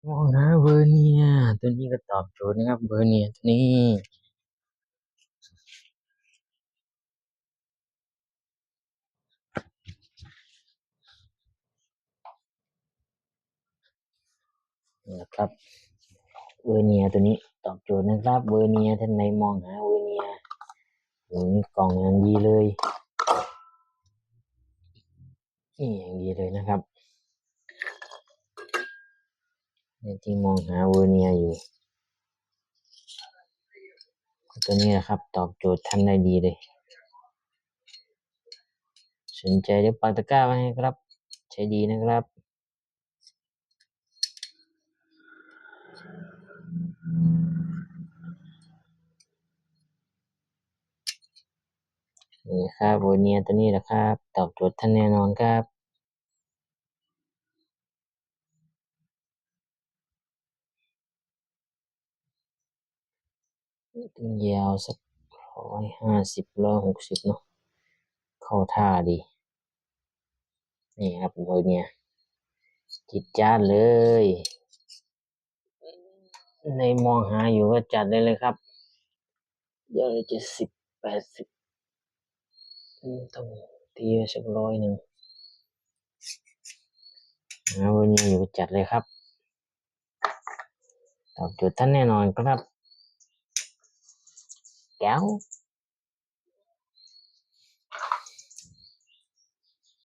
มองหาเบอร์เนียตัวนี้ก็ตอบโจทย์นะครับเบอร์เนียตัวนี้นะครับเบอร์เนียตัวนี้ตอบโจทย์นะครับเบอร์เนียท่านไหนมองหาเบอร์เนียกล่องอย่างดีเลยนี่อย่างดีเลยนะครับที่มองหาเบอร์เนียอยู่ตัวนี้นะครับตอบโจทย์ท่านได้ดีเลยสนใจเดี๋ยวปักตะกร้าไว้ให้ครับใช้ดีนะครับนี่ครับเบอร์เนียตัวนี้แหละครับตอบโจทย์ท่านแน่นอนครับยาวสัก150 160เนาะเข้าท่าดีนี่ครับเบอร์เนียจิตจ้าดเลยในมองหาอยู่ก็จัดได้เลยครับเดี๋ยว70 80ต้องตีสัก100หาวันนี้อยู่ก็จัดเลยครับตอบโจทย์ท่านแน่นอนครับแก้ว